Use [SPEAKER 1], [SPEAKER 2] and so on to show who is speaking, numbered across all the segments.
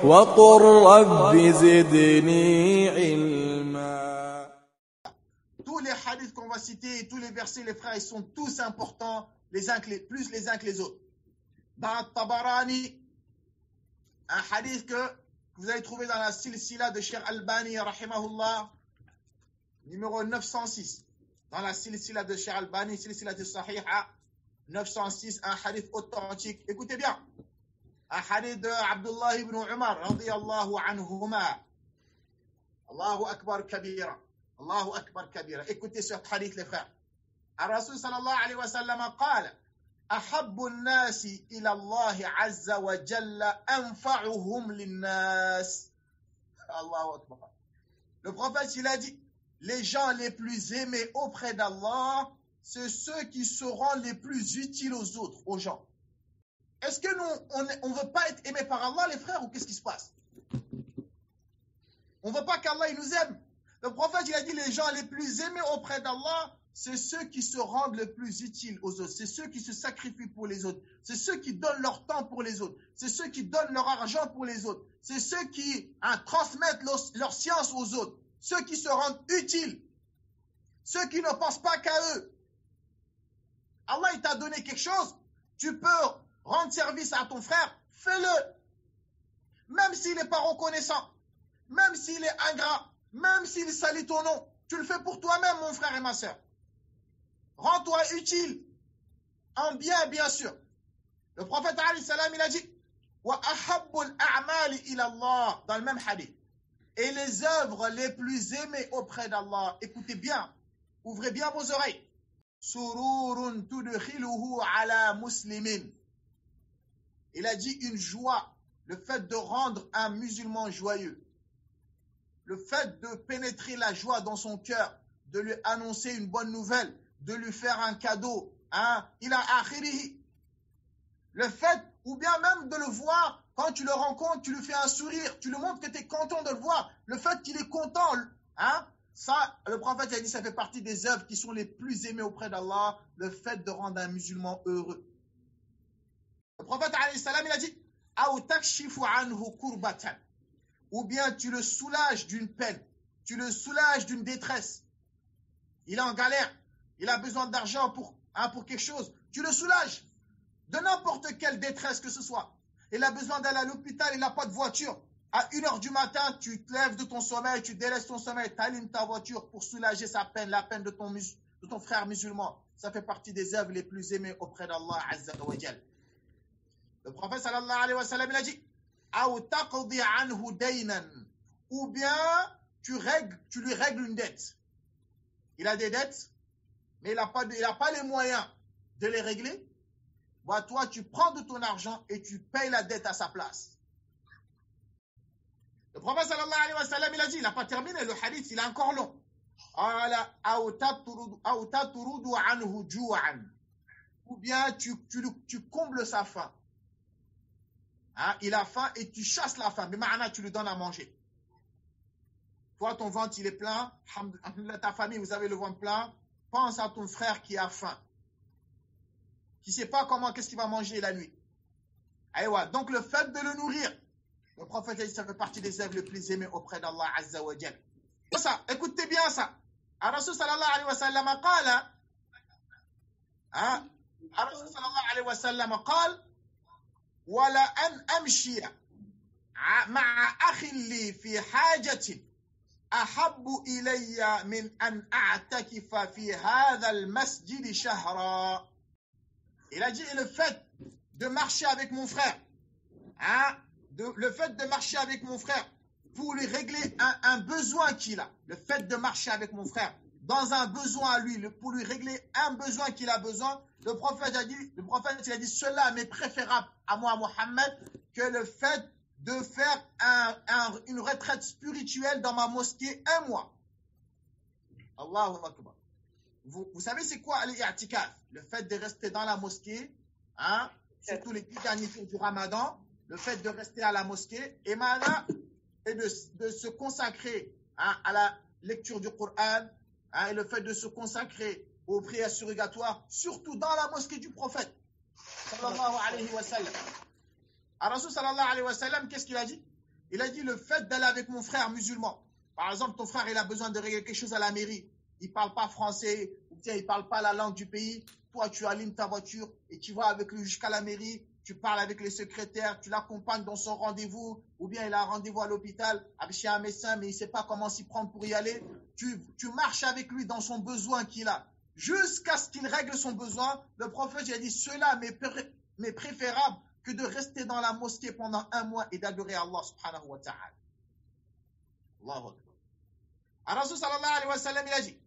[SPEAKER 1] وقل رب زدني علما.
[SPEAKER 2] Tous les hadiths qu'on va citer, tous les versets, les frères, ils sont tous importants, plus les uns que les autres. Dans Tabarani, un hadith que vous allez trouver dans la silsila de Cheikh Albani, rahimahullah, numéro 906. Dans la silsila de Cheikh Albani, silsila de Sahiha, 906, un hadith authentique. Écoutez bien. Un hadith de Abdullah ibn Umar, radiyallahu anhuma. Allahu akbar kabira. Allahu akbar kabira. Écoutez ce hadith, les frères. Ar-Rasul sallallahu alayhi wa sallam قال أحب الناس إلى الله عز وجل أنفعهم للناس. Allahu akbar. Le prophète, il a dit, les gens les plus aimés auprès d'Allah, c'est ceux qui seront les plus utiles aux autres, aux gens. Est-ce que nous, on ne veut pas être aimé par Allah, les frères, ou qu'est-ce qui se passe? On ne veut pas qu'Allah il nous aime. Le prophète, il a dit, les gens les plus aimés auprès d'Allah, c'est ceux qui se rendent le plus utiles aux autres. C'est ceux qui se sacrifient pour les autres. C'est ceux qui donnent leur temps pour les autres. C'est ceux qui donnent leur argent pour les autres. C'est ceux qui transmettent leur science aux autres. Ceux qui se rendent utiles. Ceux qui ne pensent pas qu'à eux. Allah, il t'a donné quelque chose. Tu peux rendre service à ton frère. Fais-le. Même s'il n'est pas reconnaissant. Même s'il est ingrat. Même s'il salit ton nom. Tu le fais pour toi-même, mon frère et ma sœur. Rends-toi utile. En bien, bien sûr. Le prophète, alayhi salam, il a dit wa ahabbul a'mali ila Allah, dans le même hadith. Et les œuvres les plus aimées auprès d'Allah, écoutez bien, ouvrez bien vos oreilles. Sururun tudkhiluhu ala muslimin. Il a dit une joie, le fait de rendre un musulman joyeux, le fait de pénétrer la joie dans son cœur, de lui annoncer une bonne nouvelle, de lui faire un cadeau, il a akhirihi. Le fait, ou bien même de le voir, quand tu le rencontres, tu lui fais un sourire, tu lui montres que tu es content de le voir. Le fait qu'il est content, ça, le prophète a dit, ça fait partie des œuvres qui sont les plus aimées auprès d'Allah, le fait de rendre un musulman heureux. Le prophète, alayhi salam, il a dit, Aw takshifu anhu kurbatan. Ou bien tu le soulages d'une peine, tu le soulages d'une détresse. Il est en galère, il a besoin d'argent pour quelque chose. Tu le soulages de n'importe quelle détresse que ce soit. Il a besoin d'aller à l'hôpital, il n'a pas de voiture. À 1h du matin, tu te lèves de ton sommeil, tu délaisses ton sommeil, tu allumes ta voiture pour soulager sa peine, la peine de ton frère musulman. Ça fait partie des œuvres les plus aimées auprès d'Allah Azza wa Jal. Le prophète sallallahu alayhi wa sallam, il a dit ou bien tu lui règles une dette. Il a des dettes, mais il n'a pas les moyens de les régler. Bah, toi, tu prends de ton argent et tu payes la dette à sa place. Le prophète sallallahu alayhi wa sallam, il a dit, il n'a pas terminé, le hadith, il est encore long. Ou bien tu combles sa faim. Il a faim et tu chasses la faim. Mais tu lui donnes à manger. Toi, ton ventre, il est plein. Ta famille, vous avez le ventre plein. Pense à ton frère qui a faim. Qui ne sait pas qu'est-ce qu'il va manger la nuit. Aïwa. Donc, le fait de le nourrir, le prophète a dit, ça fait partie des œuvres les plus aimées auprès d'Allah Azza wa Jal. Ça, écoutez bien ça. Ar-Rasul sallallahu alayhi wa sallam qala. Ar-Rasul sallallahu alayhi wa sallam qala. ولا أن أمشي مع أخ لي في حاجة أحب إلي من أن أعتكف في هذا المسجد شهرا. Il a dit le fait de marcher avec mon frère, le fait de marcher avec mon frère pour lui régler un besoin qu'il a, le fait de marcher avec mon frère dans un besoin à lui, pour lui régler un besoin qu'il a besoin, le prophète il a dit cela m'est préférable à moi, Mohammed, que le fait de faire une retraite spirituelle dans ma mosquée un mois. Allahu Akbar. Vous savez c'est quoi l'i'tikaf? Le fait de rester dans la mosquée, surtout les 10 derniers jours du Ramadan, le fait de rester à la mosquée et de se consacrer à la lecture du Coran, et le fait de se consacrer aux prières surrogatoires, surtout dans la mosquée du prophète sallallahu alayhi wa sallam. Ar-Rasul sallallahu alayhi wa sallam, qu'est-ce qu'il a dit? Il a dit le fait d'aller avec mon frère musulman. Par exemple, ton frère, il a besoin de régler quelque chose à la mairie. Il ne parle pas français, ou bien il ne parle pas la langue du pays. Toi, tu allumes ta voiture et tu vas avec lui jusqu'à la mairie. Tu parles avec les secrétaires, tu l'accompagnes dans son rendez-vous, ou bien il a un rendez-vous à l'hôpital chez un médecin, mais il ne sait pas comment s'y prendre pour y aller. Tu marches avec lui dans son besoin qu'il a, jusqu'à ce qu'il règle son besoin. Le prophète il a dit, cela m'est préférable que de rester dans la mosquée pendant 1 mois et d'adorer Allah subhanahu wa ta'ala. Allahu akbar. Rasul sallallahu alayhi wa sallam, il a dit,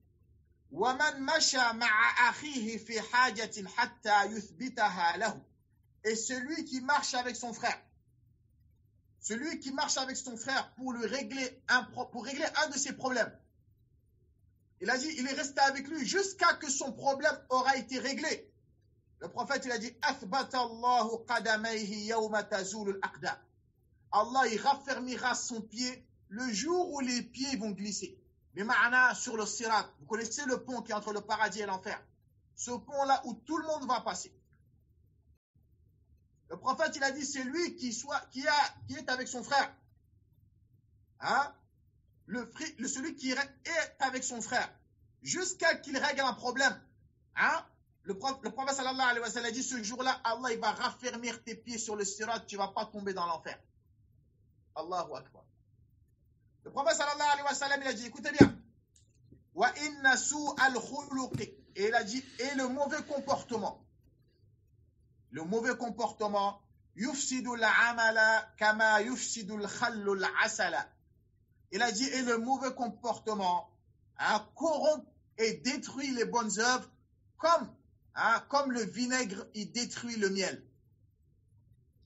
[SPEAKER 2] وَمَنْ مَشَى مَعَ أَخِيهِ فِي حَاجَةٍ حَتَّى يُثْبِتَهَا لَهُ. Et celui qui marche avec son frère, pour régler un de ses problèmes, il a dit, il est resté avec lui jusqu'à que son problème aura été réglé. Le prophète, il a dit, أَثْبَتَ اللَّهُ قَدَمَيْهِ يَوْمَ تَزُولُ الْأَقْدَامِ. Allah, il raffermira son pied le jour où les pieds vont glisser. Mais ma'ana sur le sirat, vous connaissez le pont qui est entre le paradis et l'enfer. Ce pont-là où tout le monde va passer. Le prophète, il a dit, c'est lui qui est avec son frère. Hein? Celui qui est avec son frère. Jusqu'à qu'il règle un problème. Hein? Le prophète, sallallahu alayhi wa sallam, a dit, ce jour-là, Allah, il va raffermir tes pieds sur le sirat, tu ne vas pas tomber dans l'enfer. Allahu akbar. Le prophète, sallallahu alayhi wa sallam, il a dit, écoutez bien. Wa inna su'al khuluqi. Et il a dit, et le mauvais comportement. Le mauvais comportement, yufsidu l'amala kama yufsidu l'khallu l'asala. Il a dit, et le mauvais comportement corrompt et détruit les bonnes œuvres comme le vinaigre, il détruit le miel.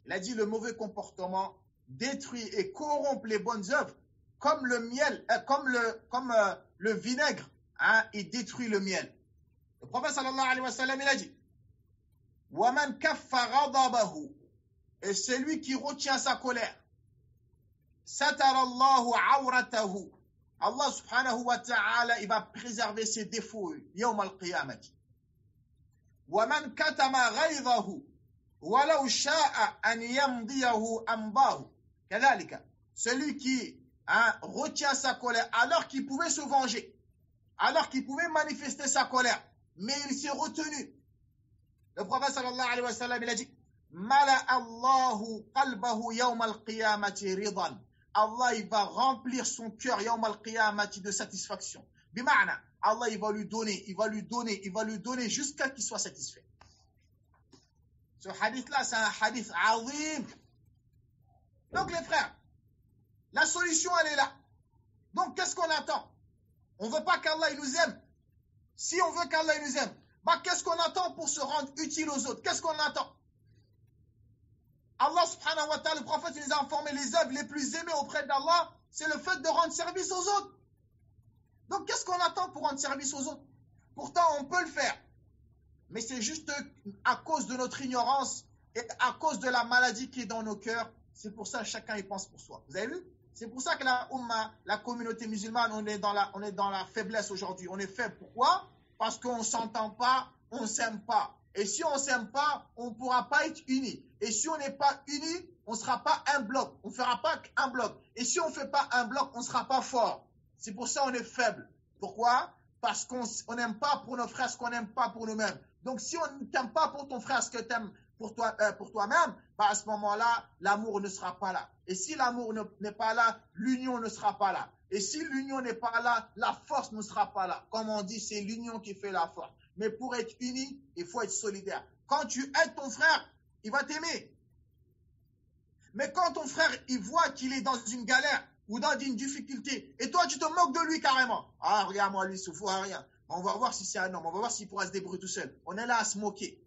[SPEAKER 2] Il a dit, le mauvais comportement détruit et corrompt les bonnes œuvres comme le miel, comme le vinaigre, il détruit le miel. Le prophète sallallahu alayhi wa sallam, il a dit, وَمَنْ كَفَّ غَضَبَهُ. Et celui qui retient sa colère. سَتَرَ اللَّهُ عَوْرَتَهُ. Allah subhanahu wa ta'ala, il va préserver ses défauts يوم القيامة. وَمَنْ كَتَمَ غَيْظَهُ وَلَوْ شَاءَ أَنْ يَمْضِيَهُ أَمْضَاهُ. كذلك. Celui qui retient sa colère alors qu'il pouvait se venger, alors qu'il pouvait manifester sa colère, mais il s'est retenu. Le prophète sallallahu alayhi wa sallam, il a dit, Mala Allahu qalbahu yawm al-qiyamati ridan. Allah, il va remplir son cœur yawm al-qiyamati de satisfaction. Bima'na, Allah, il va lui donner jusqu'à qu'il soit satisfait. Ce hadith-là, c'est un hadith azim. Donc les frères, la solution, elle est là. Donc qu'est-ce qu'on attend? On ne veut pas qu'Allah il nous aime. Si on veut qu'Allah il nous aime, qu'est-ce qu'on attend pour se rendre utile aux autres? Qu'est-ce qu'on attend? Allah subhanahu wa ta'ala, le prophète, il nous a informé, les œuvres les plus aimées auprès d'Allah, c'est le fait de rendre service aux autres. Donc qu'est-ce qu'on attend pour rendre service aux autres? Pourtant, on peut le faire. Mais c'est juste à cause de notre ignorance et à cause de la maladie qui est dans nos cœurs. C'est pour ça que chacun y pense pour soi. Vous avez vu? C'est pour ça que la communauté musulmane, on est dans la faiblesse aujourd'hui. On est faible. Pourquoi? Parce qu'on ne s'entend pas, on ne s'aime pas. Et si on ne s'aime pas, on ne pourra pas être unis. Et si on n'est pas unis, on ne sera pas un bloc. On ne fera pas un bloc. Et si on ne fait pas un bloc, on ne sera pas fort. C'est pour ça qu'on est faible. Pourquoi? Parce qu'on n'aime pas pour nos frères ce qu'on n'aime pas pour nous-mêmes. Donc si on ne t'aime pas pour ton frère ce que tu aimes pour toi-même, à ce moment-là, l'amour ne sera pas là. Et si l'amour n'est pas là, l'union ne sera pas là. Et si l'union n'est pas là, la force ne sera pas là. Comme on dit, c'est l'union qui fait la force. Mais pour être unis, il faut être solidaire. Quand tu aides ton frère, il va t'aimer. Mais quand ton frère, il voit qu'il est dans une galère ou dans une difficulté, et toi, tu te moques de lui carrément. Ah, regarde-moi, lui, il ne fout à rien. On va voir si c'est un homme, on va voir s'il pourra se débrouiller tout seul. On est là à se moquer.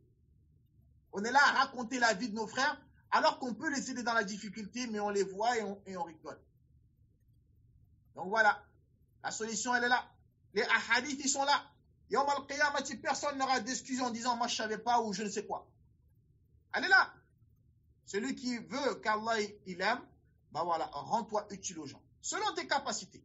[SPEAKER 2] On est là à raconter la vie de nos frères, alors qu'on peut les aider dans la difficulté, mais on les voit et on rigole. Donc voilà, la solution, elle est là. Les ahadiths, ils sont là. Yawm al-qiyamati, personne n'aura d'excuses en disant, moi, je ne savais pas ou je ne sais quoi. Elle est là. Celui qui veut qu'Allah il aime, voilà, rends-toi utile aux gens. Selon tes capacités.